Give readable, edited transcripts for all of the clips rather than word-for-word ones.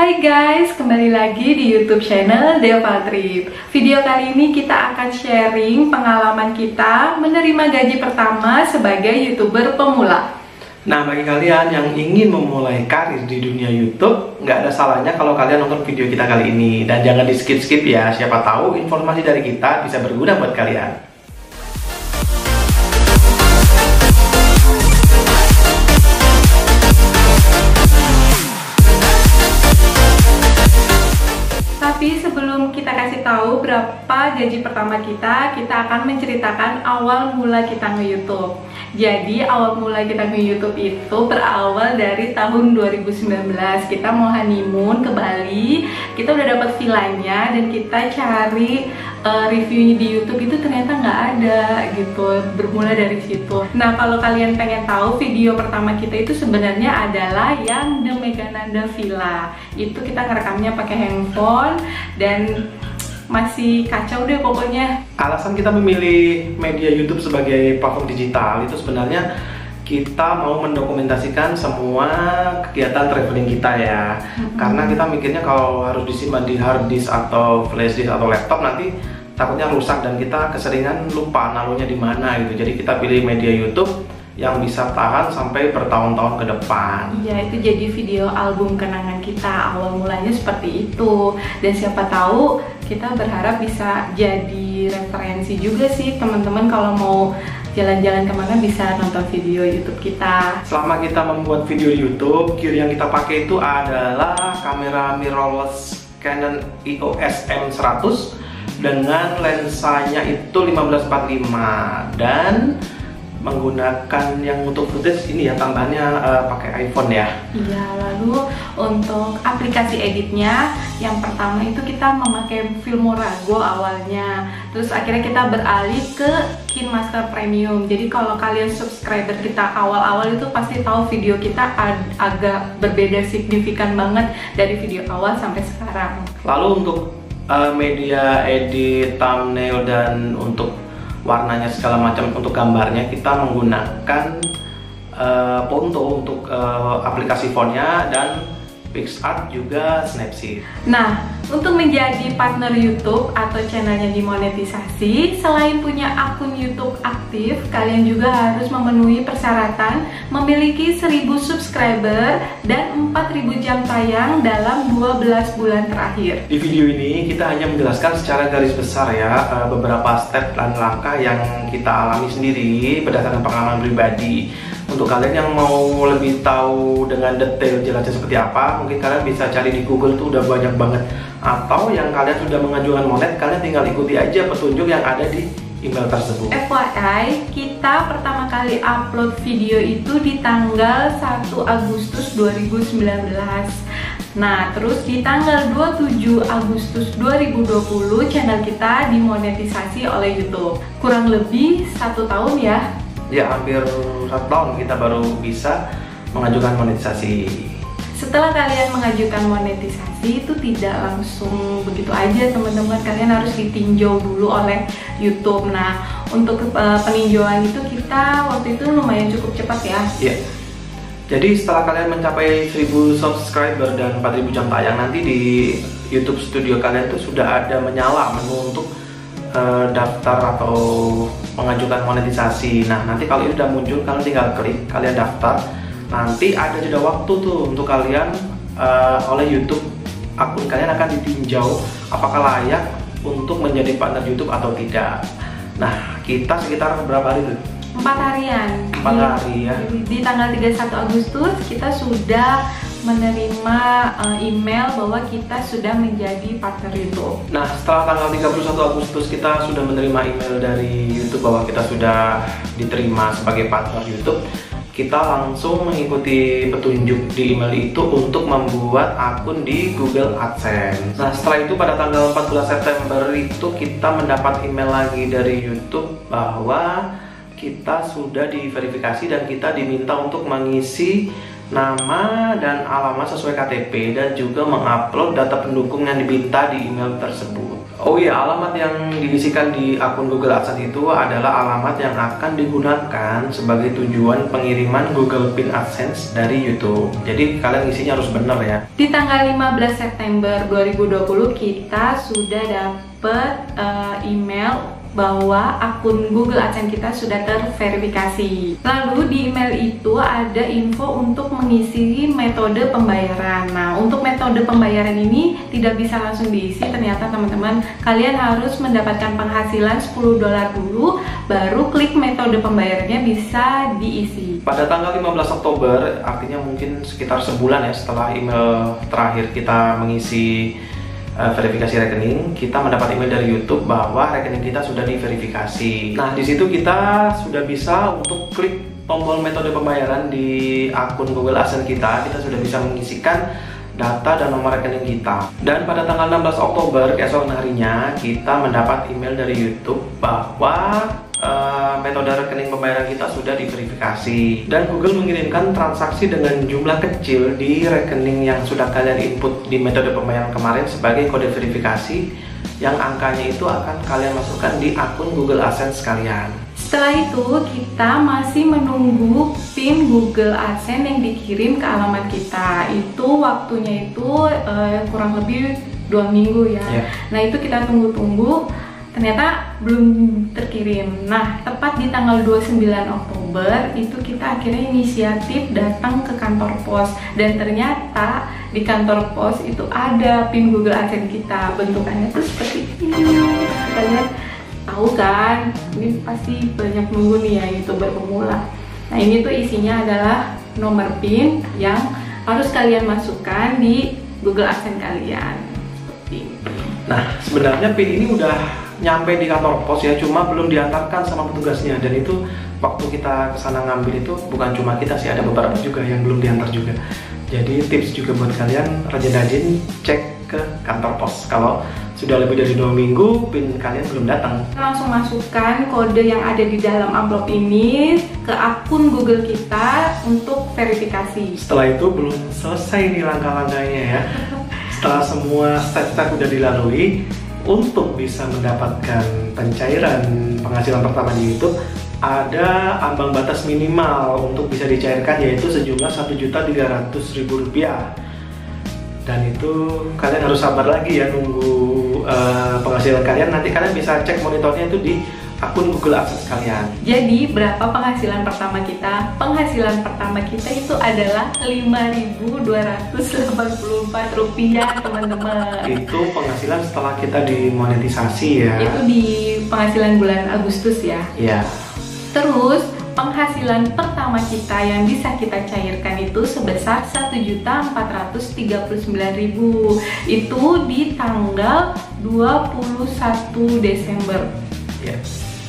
Hai guys, kembali lagi di YouTube channel Deva Trip. Video kali ini kita akan sharing pengalaman kita menerima gaji pertama sebagai YouTuber pemula. Nah, bagi kalian yang ingin memulai karir di dunia YouTube, nggak ada salahnya kalau kalian nonton video kita kali ini. Dan jangan di skip-skip ya, siapa tahu informasi dari kita bisa berguna buat kalian. Tapi sebelum kita kasih tahu berapa gaji pertama kita akan menceritakan awal mula kita nge-YouTube. Jadi awal mula kita nge-YouTube itu berawal dari tahun 2019. Kita mau honeymoon ke Bali, kita udah dapat villanya dan kita cari reviewnya di YouTube itu ternyata nggak ada gitu. Bermula dari situ. Nah, kalau kalian pengen tahu video pertama kita itu sebenarnya adalah yang The Megananda Villa. Itu kita ngerekamnya pakai handphone dan masih kacau deh pokoknya. Alasan kita memilih media YouTube sebagai platform digital itu sebenarnya kita mau mendokumentasikan semua kegiatan traveling kita ya. Karena kita mikirnya kalau harus disimpan di hard disk atau flash disk atau laptop nanti takutnya rusak dan kita keseringan lupa naruhnya di mana gitu. Jadi kita pilih media YouTube yang bisa tahan sampai bertahun-tahun ke depan. Iya, itu jadi video album kenangan kita. Awal mulanya seperti itu. Dan siapa tahu kita berharap bisa jadi referensi juga sih teman-teman kalau mau jalan-jalan kemana bisa nonton video YouTube kita. Selama kita membuat video YouTube, gear yang kita pakai itu adalah kamera mirrorless Canon EOS M100 dengan lensanya itu 1545 dan menggunakan yang untuk footage ini ya, tambahannya pakai iPhone ya. Iya, lalu untuk aplikasi editnya yang pertama itu kita memakai Filmora Go awalnya. Terus akhirnya kita beralih ke KineMaster Premium. Jadi kalau kalian subscriber kita awal-awal itu pasti tahu video kita agak berbeda signifikan banget dari video awal sampai sekarang. Lalu untuk media edit, thumbnail dan untuk warnanya segala macam untuk gambarnya kita menggunakan Ponto untuk aplikasi fontnya dan PixArt juga Snapseed. Nah, untuk menjadi partner YouTube atau channelnya dimonetisasi, selain punya akun YouTube aktif, kalian juga harus memenuhi persyaratan memiliki 1000 subscriber dan 4000 jam tayang dalam 12 bulan terakhir. Di video ini kita hanya menjelaskan secara garis besar ya beberapa step dan langkah yang kita alami sendiri berdasarkan pengalaman pribadi. Untuk kalian yang mau lebih tahu dengan detail jelasnya seperti apa, mungkin kalian bisa cari di Google tuh udah banyak banget. Atau yang kalian sudah mengajukan monet, kalian tinggal ikuti aja petunjuk yang ada di email tersebut. FYI, kita pertama kali upload video itu di tanggal 1 Agustus 2019. Nah, terus di tanggal 27 Agustus 2020 channel kita dimonetisasi oleh YouTube. Kurang lebih 1 tahun ya. Ya, hampir 1 tahun kita baru bisa mengajukan monetisasi. Setelah kalian mengajukan monetisasi itu tidak langsung begitu aja teman-teman, kalian harus ditinjau dulu oleh YouTube. Nah, untuk peninjauan itu kita waktu itu lumayan cukup cepat ya. Iya. Jadi setelah kalian mencapai 1000 subscriber dan 4000 jam tayang, nanti di YouTube Studio kalian tuh sudah ada menyala menu untuk daftar atau mengajukan monetisasi. Nah, nanti kalau ini udah muncul, kalian tinggal klik, kalian daftar. Nanti ada jeda waktu tuh untuk kalian oleh YouTube. Akun kalian akan ditinjau apakah layak untuk menjadi partner YouTube atau tidak. Nah, kita sekitar berapa hari tuh? 4 harian. 4 hari ya. Di tanggal 31 Agustus kita sudah menerima email bahwa kita sudah menjadi partner YouTube. Nah, setelah tanggal 31 Agustus kita sudah menerima email dari YouTube bahwa kita sudah diterima sebagai partner YouTube. Kita langsung mengikuti petunjuk di email itu untuk membuat akun di Google AdSense. Nah, setelah itu pada tanggal 14 September itu kita mendapat email lagi dari YouTube bahwa kita sudah diverifikasi dan kita diminta untuk mengisi nama dan alamat sesuai KTP, dan juga mengupload data pendukung yang diminta di email tersebut. Oh iya, alamat yang diisikan di akun Google AdSense itu adalah alamat yang akan digunakan sebagai tujuan pengiriman Google Pin AdSense dari YouTube. Jadi kalian isinya harus benar ya. Di tanggal 15 September 2020 kita sudah dapat email bahwa akun Google AdSense kita sudah terverifikasi. Lalu di email itu ada info untuk mengisi metode pembayaran. Nah, untuk metode pembayaran ini tidak bisa langsung diisi. Ternyata teman-teman, kalian harus mendapatkan penghasilan $10 dulu, baru klik metode pembayarannya bisa diisi. Pada tanggal 15 Oktober, artinya mungkin sekitar sebulan ya setelah email terakhir kita mengisi verifikasi rekening, kita mendapat email dari YouTube bahwa rekening kita sudah diverifikasi. Nah, di situ kita sudah bisa untuk klik tombol metode pembayaran di akun Google AdSense kita. Kita sudah bisa mengisikan data dan nomor rekening kita. Dan pada tanggal 16 Oktober, keesokan harinya, kita mendapat email dari YouTube bahwa metode rekening pembayaran kita sudah diverifikasi, dan Google mengirimkan transaksi dengan jumlah kecil di rekening yang sudah kalian input di metode pembayaran kemarin sebagai kode verifikasi, yang angkanya itu akan kalian masukkan di akun Google AdSense kalian. Setelah itu kita masih menunggu PIN Google AdSense yang dikirim ke alamat kita. Itu waktunya itu kurang lebih 2 minggu ya. Nah, itu kita tunggu-tunggu, ternyata belum terkirim. Nah, tepat di tanggal 29 Oktober itu kita akhirnya inisiatif datang ke kantor pos, dan ternyata di kantor pos itu ada PIN Google AdSense kita. Bentukannya tuh seperti ini. Kita lihat, tahu kan, ini pasti banyak nunggu nih ya YouTuber pemula. Nah, ini tuh isinya adalah nomor PIN yang harus kalian masukkan di Google AdSense kalian. Seperti ini. Nah, sebenarnya PIN ini udah nyampe di kantor pos ya, cuma belum diantarkan sama petugasnya. Dan itu waktu kita kesana ngambil itu bukan cuma kita sih, ada beberapa juga yang belum diantar juga. Jadi tips juga buat kalian, rajin-rajin cek ke kantor pos kalau sudah lebih dari 2 minggu PIN kalian belum datang. Langsung masukkan kode yang ada di dalam amplop ini ke akun Google kita untuk verifikasi. Setelah itu belum selesai nih langkah-langkahnya ya. Setelah semua step-step udah dilalui, untuk bisa mendapatkan pencairan penghasilan pertama di YouTube, ada ambang batas minimal untuk bisa dicairkan, yaitu sejumlah Rp1.300.000. Dan itu kalian harus sabar lagi ya nunggu penghasilan kalian. Nanti kalian bisa cek monitornya itu di akun Google AdSense kalian. Jadi berapa penghasilan pertama kita? Penghasilan pertama kita itu adalah Rp5.284, teman-teman. Itu penghasilan setelah kita dimonetisasi ya. Itu di penghasilan bulan Agustus ya. Iya. Terus penghasilan pertama kita yang bisa kita cairkan itu sebesar Rp1.439.000. Itu di tanggal 21 Desember. Ya.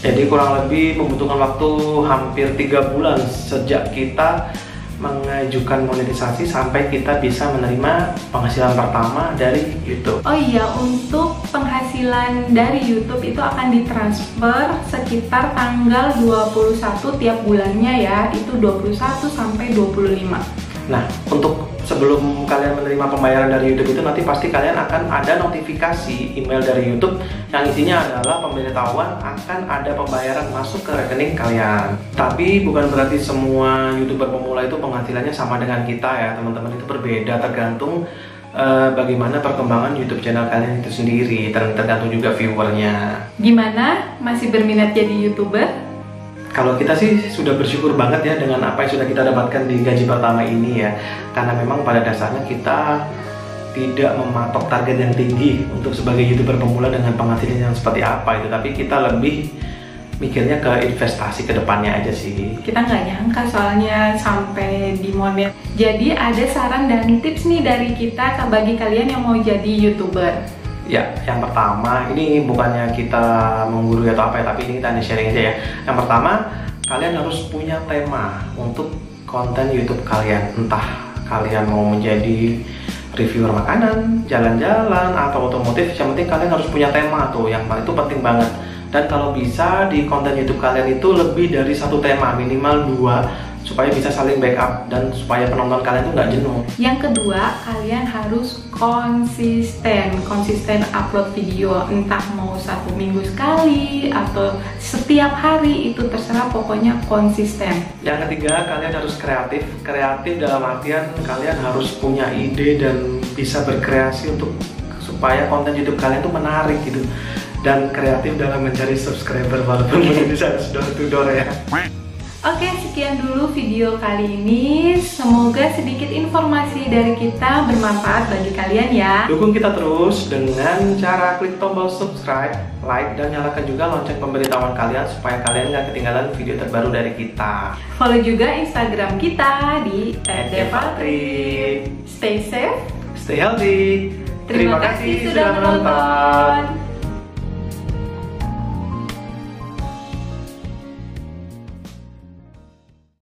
Jadi kurang lebih membutuhkan waktu hampir 3 bulan sejak kita mengajukan monetisasi sampai kita bisa menerima penghasilan pertama dari YouTube. Oh iya, untuk penghasilan dari YouTube itu akan ditransfer sekitar tanggal 21 tiap bulannya ya, itu 21 sampai 25. Nah, untuk sebelum kalian menerima pembayaran dari YouTube itu, nanti pasti kalian akan ada notifikasi email dari YouTube yang isinya adalah pemberitahuan akan ada pembayaran masuk ke rekening kalian. Tapi bukan berarti semua YouTuber pemula itu penghasilannya sama dengan kita ya teman-teman, itu berbeda tergantung bagaimana perkembangan YouTube channel kalian itu sendiri, tergantung juga viewernya. Gimana? Masih berminat jadi YouTuber? Kalau kita sih sudah bersyukur banget ya dengan apa yang sudah kita dapatkan di gaji pertama ini ya. Karena memang pada dasarnya kita tidak mematok target yang tinggi untuk sebagai YouTuber pemula dengan penghasilan yang seperti apa itu. Tapi kita lebih mikirnya ke investasi ke depannya aja sih. Kita nggak nyangka soalnya sampai di monet. Jadi ada saran dan tips nih dari kita bagi kalian yang mau jadi YouTuber. Ya, yang pertama, ini bukannya kita menggurui atau apa ya, tapi ini kita sharing aja ya. Yang pertama, kalian harus punya tema untuk konten YouTube kalian. Entah kalian mau menjadi reviewer makanan, jalan-jalan, atau otomotif, yang penting kalian harus punya tema tuh, yang itu penting banget. Dan kalau bisa di konten YouTube kalian itu lebih dari 1 tema, minimal 2 supaya bisa saling backup dan supaya penonton kalian tuh nggak jenuh. Yang kedua, kalian harus konsisten upload video, entah mau 1 minggu sekali atau setiap hari, itu terserah, pokoknya konsisten. Yang ketiga, kalian harus kreatif dalam artian kalian harus punya ide dan bisa berkreasi untuk supaya konten YouTube kalian tuh menarik gitu, dan kreatif dalam mencari subscriber walaupun belum bisa door to door ya. Oke, sekian dulu video kali ini. Semoga sedikit informasi dari kita bermanfaat bagi kalian ya. Dukung kita terus dengan cara klik tombol subscribe, like, dan nyalakan juga lonceng pemberitahuan kalian supaya kalian nggak ketinggalan video terbaru dari kita. Follow juga Instagram kita di @devaltri. Stay safe, Stay healthy. terima kasih sudah menonton.